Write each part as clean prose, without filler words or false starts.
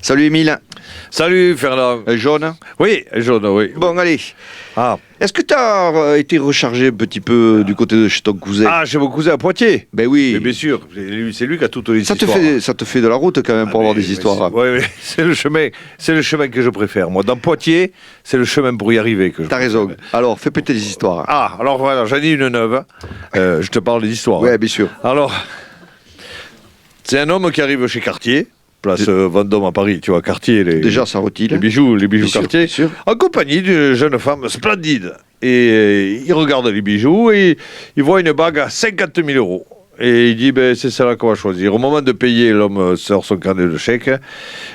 Salut Émile. Salut Fernand. Jaune. Oui, jaune, oui. Bon, allez. Ah, Est-ce que tu as été rechargé un petit peu du côté de chez ton cousin? chez mon cousin à Poitiers. Ben oui. Mais bien sûr, c'est lui qui a toutes les Ça histoires. te fait de la route quand même pour avoir des histoires. Oui, c'est le chemin que je préfère. Moi, dans Poitiers, c'est le chemin pour y arriver que je T'as préfère. raison. Alors, fais péter les histoires. Ah, alors voilà, j'en ai une neuve. Je te parle des histoires. Ouais, bien sûr. Alors, c'est un homme qui arrive chez Cartier, place Vendôme à Paris, tu vois, Cartier, Déjà, ça rôtit. les bijoux Bien sûr, Cartier, bien sûr. en compagnie d'une jeune femme splendide. Et il regarde les bijoux et il voit une bague à 50 000 euros. Et il dit, c'est celle-là qu'on va choisir. Au moment de payer, l'homme sort son carnet de chèques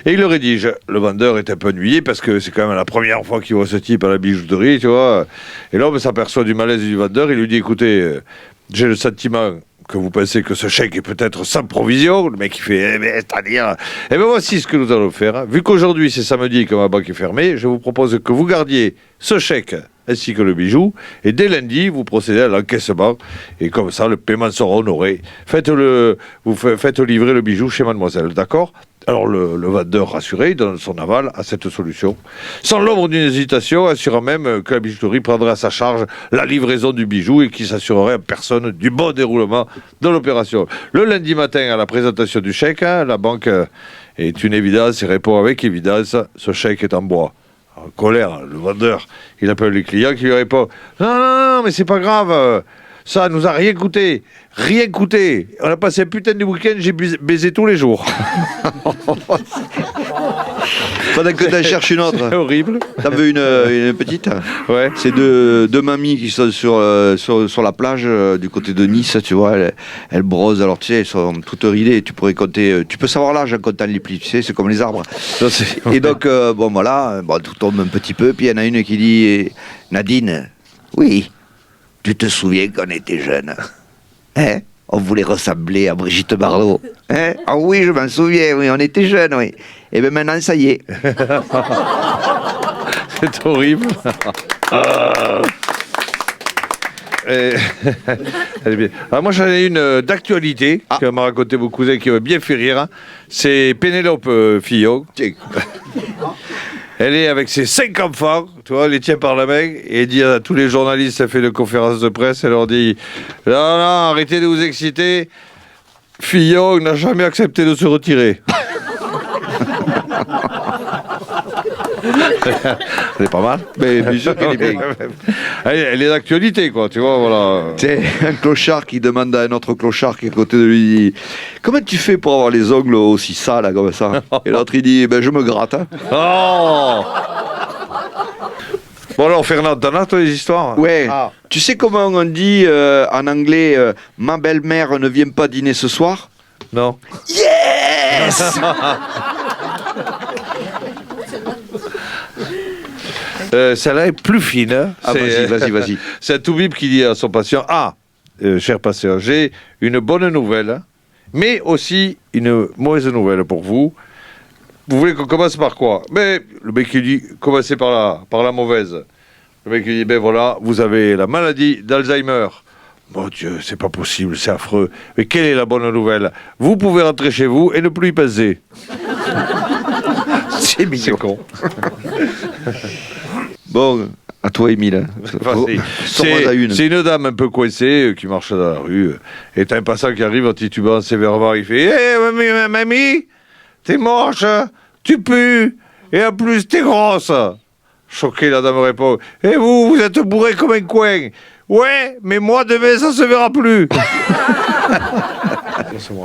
et il le rédige. Le vendeur est un peu ennuyé parce que c'est quand même la première fois qu'il voit ce type à la bijouterie, tu vois. Et l'homme s'aperçoit du malaise du vendeur. Il lui dit, écoutez, j'ai le sentiment que vous pensez que ce chèque est peut-être sans provision. Le mec, il fait, c'est-à-dire... Eh bien, voici ce que nous allons faire. Vu qu'aujourd'hui, c'est samedi que ma banque est fermée, je vous propose que vous gardiez ce chèque ainsi que le bijou, et dès lundi, vous procédez à l'encaissement, et comme ça, le paiement sera honoré. Faites livrer le bijou chez mademoiselle, d'accord? Alors le vendeur rassuré, il donne son aval à cette solution, sans l'ombre d'une hésitation, assurant même que la bijouterie prendrait à sa charge la livraison du bijou et qu'il s'assurerait en personne du bon déroulement de l'opération. Le lundi matin, à la présentation du chèque, la banque est une évidence et répond avec évidence, ce chèque est en bois. En colère, le vendeur, il appelle les clients qui lui répondent « Non, mais c'est pas grave, ça nous a rien coûté. On a passé un putain de week-end, j'ai baisé tous les jours. » Pendant que t'en cherches une autre. C'est horrible. T'en veux une petite? Ouais. C'est deux mamies qui sont sur la plage du côté de Nice, tu vois. Elles brosent, alors tu sais, elles sont toutes ridées. Tu pourrais compter, tu peux savoir l'âge en comptant les plis, tu sais, c'est comme les arbres. Et donc, tout tombe un petit peu. Puis il y en a une qui dit, Nadine, oui, tu te souviens qu'on était jeunes, hein? On voulait ressembler à Brigitte Bardot. Hein? Ah oui, je m'en souviens, oui, on était jeunes, oui. Et bien maintenant, ça y est. C'est horrible. Elle est bien. Alors moi, j'en ai une d'actualité que m'a raconté mon cousin qui m'a bien fait rire. C'est Pénélope Fillon. Elle est avec ses 5 enfants, tu vois, elle les tient par la main et elle dit à tous les journalistes, elle fait une conférence de presse, elle leur dit « Non, arrêtez de vous exciter, Fillon n'a jamais accepté de se retirer. » Elle est pas mal. Mais bien sûr qu'elle est bien. Elle est d'actualité, quoi, tu vois, voilà. C'est un clochard qui demande à un autre clochard qui est à côté de lui, il dit, comment tu fais pour avoir les ongles aussi sales, là, comme ça? Et l'autre, il dit, je me gratte. Hein. Oh. Bon alors, Fernand, t'en as, toi, les histoires? Ouais. Tu sais comment on dit en anglais, ma belle-mère ne vient pas dîner ce soir? Non. Yes. Celle-là est plus fine. Hein. Vas-y. C'est un toubib qui dit à son patient, cher patient, j'ai une bonne nouvelle, mais aussi une mauvaise nouvelle pour vous. Vous voulez qu'on commence par quoi? Mais le mec il dit, commencez par la mauvaise. Le mec il dit, voilà, vous avez la maladie d'Alzheimer. Mon Dieu, c'est pas possible, c'est affreux. Mais quelle est la bonne nouvelle? Vous pouvez rentrer chez vous et ne plus y peser. C'est mignon. C'est con. Bon, à toi, Émile. C'est une dame un peu coincée qui marche dans la rue. Et t'as un passant qui arrive en titubant sévèrement. Il fait Hé, mamie, t'es moche, tu pues, et en plus t'es grosse. Choquée, la dame répond Et vous êtes bourré comme un coin. Ouais, mais moi demain ça se verra plus.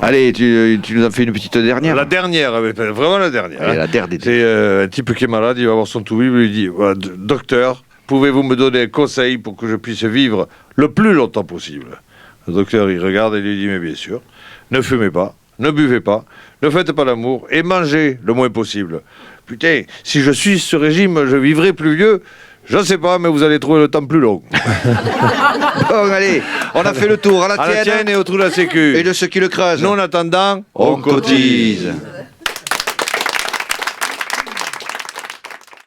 Allez, tu nous as fait une petite dernière. La dernière, vraiment la dernière. Allez, la dernière. C'est un type qui est malade, il va voir son toubib, il lui dit Docteur, pouvez-vous me donner un conseil pour que je puisse vivre le plus longtemps possible? Le docteur, il regarde et lui dit Mais bien sûr, ne fumez pas, ne buvez pas, ne faites pas l'amour et mangez le moins possible. Putain, si je suis ce régime, je vivrai plus vieux. Je ne sais pas, mais vous allez trouver le temps plus long. Bon, allez, on a fait le tour à la tienne et au trou de la sécu. Et de ceux qui le creusent. Nous, en attendant, on cotise.